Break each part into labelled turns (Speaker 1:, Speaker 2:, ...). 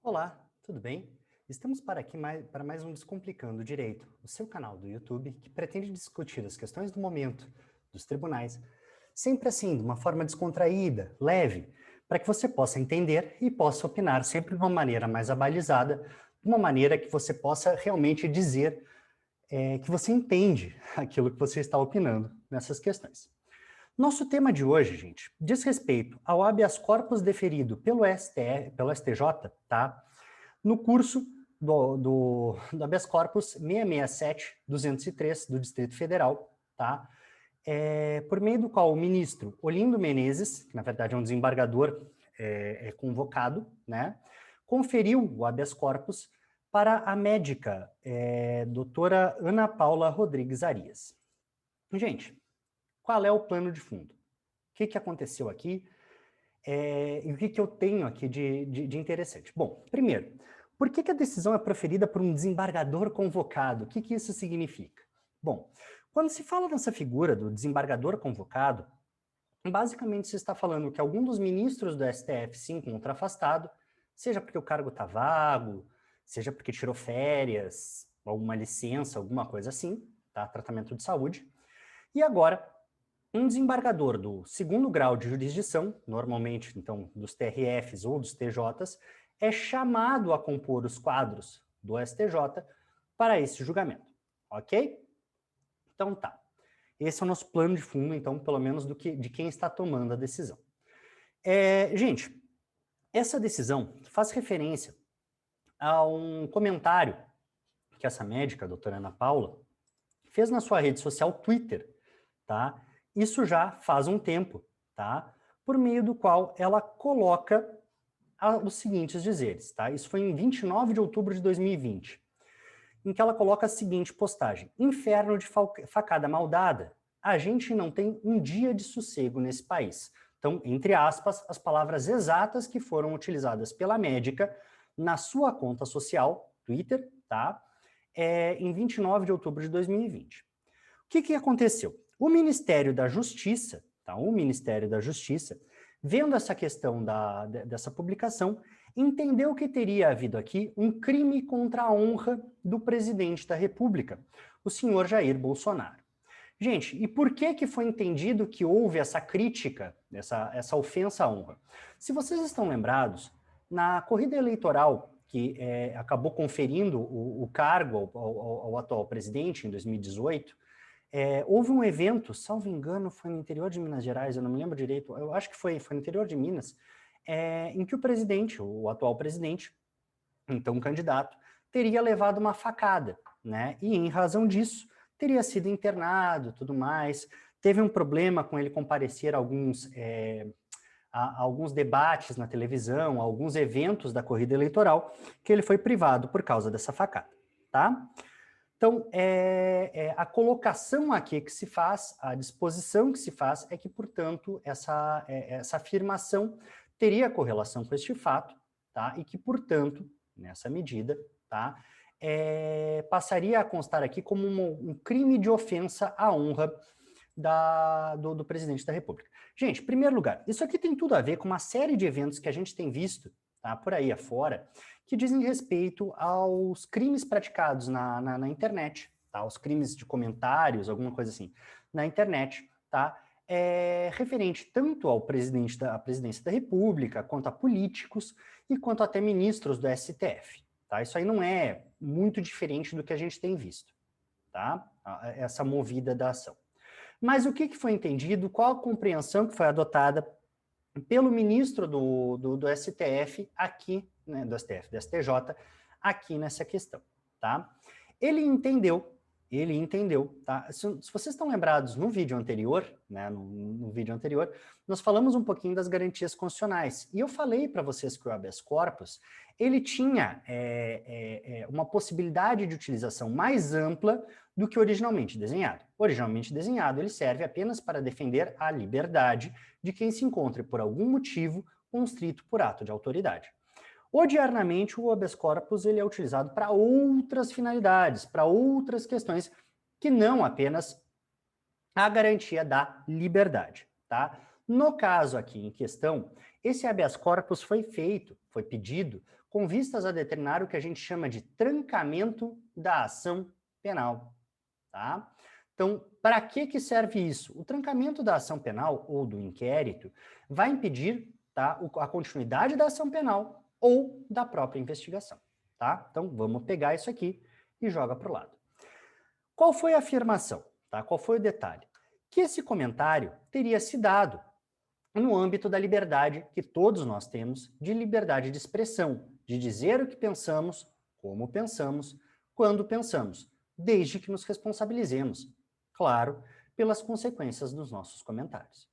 Speaker 1: Olá, tudo bem? Estamos para mais um Descomplicando o Direito, o seu canal do YouTube que pretende discutir as questões do momento dos tribunais, sempre assim, de uma forma descontraída, leve, para que você possa entender e possa opinar sempre de uma maneira mais abalizada, de uma maneira que você possa realmente dizer que você entende aquilo que você está opinando nessas questões. Nosso tema de hoje, gente, diz respeito ao habeas corpus deferido pelo STJ, tá? No curso do habeas corpus 667-203 do Distrito Federal, tá? Por meio do qual o ministro Olindo Menezes, que na verdade é um desembargador convocado, né? Conferiu o habeas corpus para a médica doutora Ana Paula Rodrigues Arias. Gente, qual é o plano de fundo? O que aconteceu aqui? E o que eu tenho aqui de interessante? Bom, primeiro, por que a decisão é proferida por um desembargador convocado? O que isso significa? Bom, quando se fala nessa figura do desembargador convocado, basicamente se está falando que algum dos ministros do STF se encontra afastado, seja porque o cargo está vago, seja porque tirou férias, alguma licença, alguma coisa assim, tá? Tratamento de saúde. E agora, um desembargador do segundo grau de jurisdição, normalmente, então, dos TRFs ou dos TJs, é chamado a compor os quadros do STJ para esse julgamento, ok? Então tá. Esse é o nosso plano de fundo, então, pelo menos de quem está tomando a decisão. Gente, essa decisão faz referência a um comentário que essa médica, a doutora Ana Paula, fez na sua rede social Twitter, tá? Isso já faz um tempo, tá? Por meio do qual ela coloca os seguintes dizeres, tá? Isso foi em 29 de outubro de 2020, em que ela coloca a seguinte postagem: Inferno de facada maldada, a gente não tem um dia de sossego nesse país. Então, entre aspas, as palavras exatas que foram utilizadas pela médica na sua conta social, Twitter, tá? Em 29 de outubro de 2020. O que aconteceu? O Ministério da Justiça, tá? O Ministério da Justiça, vendo essa questão dessa publicação, entendeu que teria havido aqui um crime contra a honra do presidente da República, o senhor Jair Bolsonaro. Gente, e por que foi entendido que houve essa crítica, essa ofensa à honra? Se vocês estão lembrados, na corrida eleitoral que acabou conferindo o cargo ao atual presidente em 2018, houve um evento, salvo engano, foi no interior de Minas Gerais, eu não me lembro direito, eu acho que foi no interior de Minas, em que o presidente, o atual presidente, então candidato, teria levado uma facada, né? E em razão disso, teria sido internado, tudo mais. Teve um problema com ele comparecer a alguns debates na televisão, a alguns eventos da corrida eleitoral, que ele foi privado por causa dessa facada, tá? Então, a colocação aqui que se faz, a disposição que se faz é que, portanto, essa afirmação teria correlação com este fato, tá? E que, portanto, nessa medida, tá? Passaria a constar aqui como um crime de ofensa à honra do presidente da República. Gente, em primeiro lugar, isso aqui tem tudo a ver com uma série de eventos que a gente tem visto, tá, por aí afora, que dizem respeito aos crimes praticados na internet, tá, os crimes de comentários, alguma coisa assim, na internet, tá, referente tanto ao presidência da República, quanto a políticos e quanto até ministros do STF, tá? Isso aí não é muito diferente do que a gente tem visto, tá? Essa movida da ação. Mas o que foi entendido, qual a compreensão que foi adotada pelo ministro do STF aqui, né, do STJ, aqui nessa questão, tá? Ele entendeu, tá? Se vocês estão lembrados no vídeo anterior, né, no vídeo anterior, nós falamos um pouquinho das garantias constitucionais, e eu falei para vocês que o habeas corpus, ele tinha uma possibilidade de utilização mais ampla do que originalmente desenhado. Originalmente desenhado, ele serve apenas para defender a liberdade de quem se encontre, por algum motivo, constrito por ato de autoridade. Ordinariamente, o habeas corpus ele é utilizado para outras finalidades, para outras questões, que não apenas a garantia da liberdade, tá? No caso aqui em questão, esse habeas corpus foi pedido com vistas a determinar o que a gente chama de trancamento da ação penal, tá? Então, para que serve isso? O trancamento da ação penal ou do inquérito vai impedir, tá, a continuidade da ação penal ou da própria investigação, tá? Então, vamos pegar isso aqui e joga para o lado. Qual foi a afirmação? Tá? Qual foi o detalhe? Que esse comentário teria se dado no âmbito da liberdade que todos nós temos, de liberdade de expressão, de dizer o que pensamos, como pensamos, quando pensamos, desde que nos responsabilizemos, claro, pelas consequências dos nossos comentários.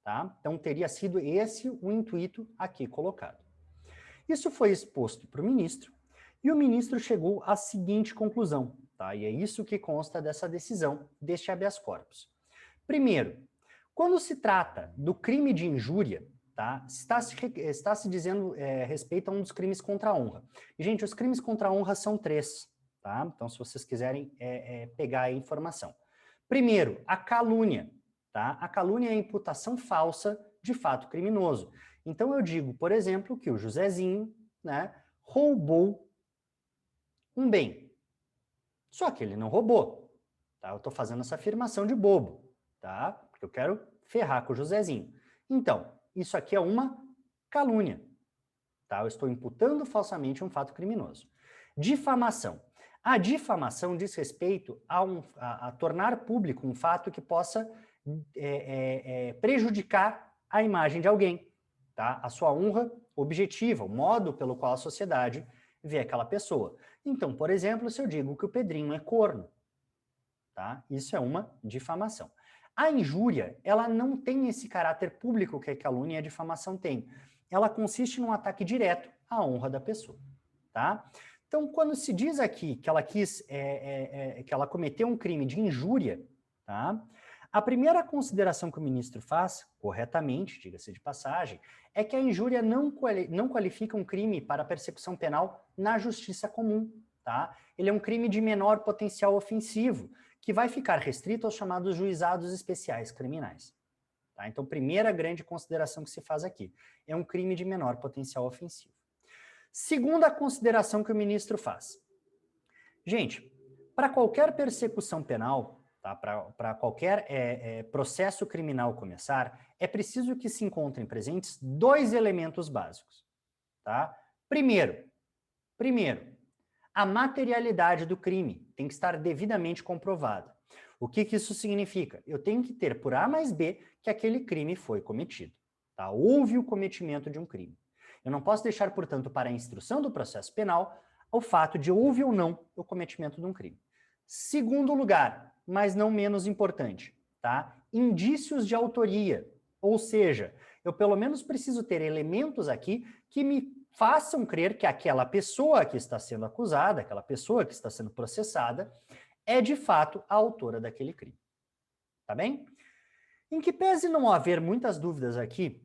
Speaker 1: Tá? Então, teria sido esse o intuito aqui colocado. Isso foi exposto para o ministro, e o ministro chegou à seguinte conclusão, tá? E é isso que consta dessa decisão, deste habeas corpus. Primeiro, quando se trata do crime de injúria, tá, está se dizendo respeito a um dos crimes contra a honra. E, gente, os crimes contra a honra são 3, tá? Então, se vocês quiserem pegar a informação. Primeiro, a calúnia, tá? A calúnia é a imputação falsa de fato criminoso. Então, eu digo, por exemplo, que o Josézinho, né, roubou um bem. Só que ele não roubou, tá? Eu estou fazendo essa afirmação de bobo, tá? Porque eu quero ferrar com o Josézinho. Então, isso aqui é uma calúnia, tá? Eu estou imputando falsamente um fato criminoso. Difamação. A difamação diz respeito a tornar público um fato que possa prejudicar a imagem de alguém, tá? A sua honra objetiva, o modo pelo qual a sociedade vê aquela pessoa. Então, por exemplo, se eu digo que o Pedrinho é corno, tá? Isso é uma difamação. A injúria, ela não tem esse caráter público que a calúnia e a difamação têm. Ela consiste num ataque direto à honra da pessoa, tá? Então, quando se diz aqui que ela que ela cometeu um crime de injúria, tá? A primeira consideração que o ministro faz, corretamente, diga-se de passagem, é que a injúria não qualifica um crime para persecução penal na justiça comum, tá? Ele é um crime de menor potencial ofensivo, que vai ficar restrito aos chamados juizados especiais criminais. Tá? Então, primeira grande consideração que se faz aqui, é um crime de menor potencial ofensivo. Segunda consideração que o ministro faz. Gente, para qualquer persecução penal, tá? Para qualquer processo criminal começar, é preciso que se encontrem presentes 2 elementos básicos. Tá? Primeiro, a materialidade do crime tem que estar devidamente comprovada. O que isso significa? Eu tenho que ter por A mais B que aquele crime foi cometido. Tá? Houve o cometimento de um crime. Eu não posso deixar, portanto, para a instrução do processo penal o fato de houve ou não o cometimento de um crime. Segundo lugar, mas não menos importante, tá? Indícios de autoria. Ou seja, eu pelo menos preciso ter elementos aqui que me façam crer que aquela pessoa que está sendo acusada, aquela pessoa que está sendo processada, é de fato a autora daquele crime. Tá bem? Em que pese não haver muitas dúvidas aqui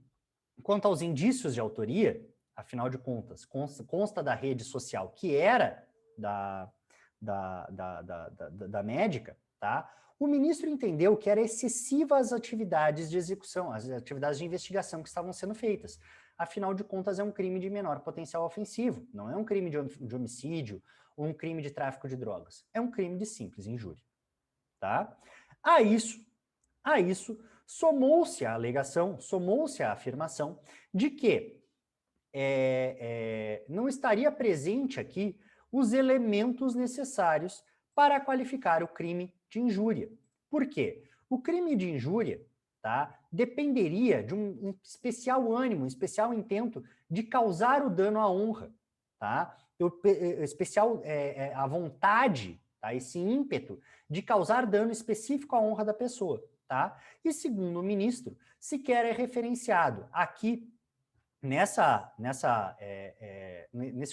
Speaker 1: quanto aos indícios de autoria, afinal de contas, consta da rede social que era da médica, tá? O ministro entendeu que era excessiva as atividades de execução, as atividades de investigação que estavam sendo feitas. Afinal de contas, é um crime de menor potencial ofensivo, não é um crime de homicídio ou um crime de tráfico de drogas. É um crime de simples injúria, tá? A isso somou-se a alegação, somou-se a afirmação de que não estaria presente aqui os elementos necessários para qualificar o crime de injúria. Por quê? O crime de injúria, tá, dependeria de um especial ânimo, um especial intento de causar o dano à honra, tá? Especial a vontade, tá, esse ímpeto de causar dano específico à honra da pessoa, tá? E segundo o ministro, sequer é referenciado aqui nesse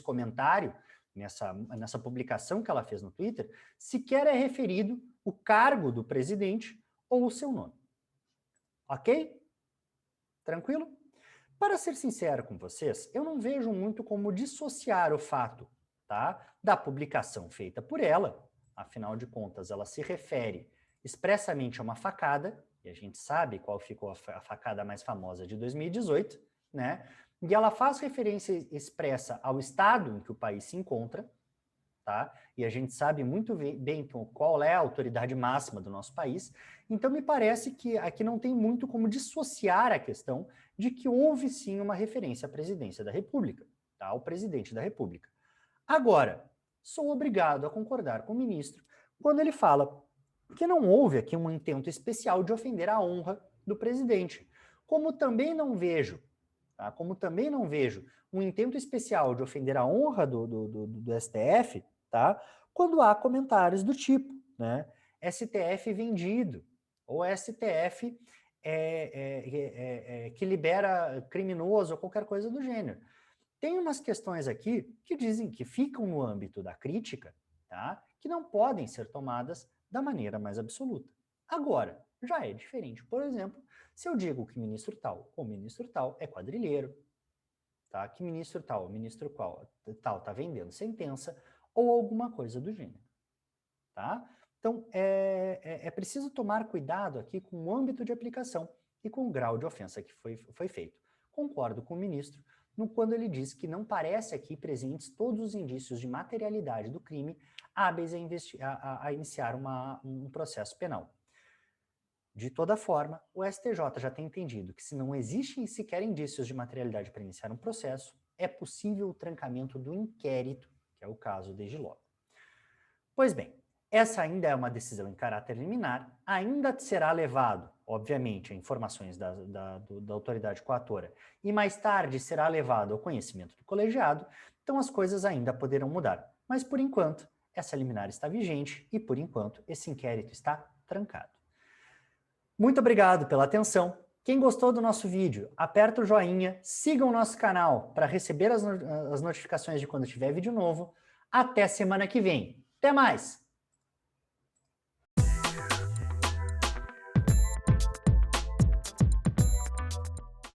Speaker 1: comentário, nessa publicação que ela fez no Twitter, sequer é referido o cargo do presidente ou o seu nome. Ok? Tranquilo? Para ser sincero com vocês, eu não vejo muito como dissociar o fato, tá, da publicação feita por ela, afinal de contas, ela se refere expressamente a uma facada, e a gente sabe qual ficou a facada mais famosa de 2018, né? e ela faz referência expressa ao estado em que o país se encontra, tá? E a gente sabe muito bem qual é a autoridade máxima do nosso país, então me parece que aqui não tem muito como dissociar a questão de que houve sim uma referência à presidência da República, tá? Ao presidente da República. Agora, sou obrigado a concordar com o ministro quando ele fala que não houve aqui um intento especial de ofender a honra do presidente. Como também não vejo, tá? Como também não vejo um intento especial de ofender a honra do STF, tá? Quando há comentários do tipo, né? STF vendido, ou STF que libera criminoso, ou qualquer coisa do gênero. Tem umas questões aqui que dizem que ficam no âmbito da crítica, tá? Que não podem ser tomadas da maneira mais absoluta. Agora, já é diferente, por exemplo, se eu digo que ministro tal ou ministro tal é quadrilheiro, tá? Que ministro tal, ministro tal tá vendendo sentença ou alguma coisa do gênero, tá? Então, é preciso tomar cuidado aqui com o âmbito de aplicação e com o grau de ofensa que foi feito. Concordo com o ministro quando ele diz que não parece aqui presentes todos os indícios de materialidade do crime hábeis a iniciar um processo penal. De toda forma, o STJ já tem entendido que se não existem sequer indícios de materialidade para iniciar um processo, é possível o trancamento do inquérito, que é o caso desde logo. Pois bem, essa ainda é uma decisão em caráter liminar, ainda será levado, obviamente, a informações da autoridade coatora e mais tarde será levado ao conhecimento do colegiado, então as coisas ainda poderão mudar. Mas, por enquanto, essa liminar está vigente e, por enquanto, esse inquérito está trancado. Muito obrigado pela atenção. Quem gostou do nosso vídeo, aperta o joinha, siga o nosso canal para receber as notificações de quando tiver vídeo novo. Até semana que vem. Até mais!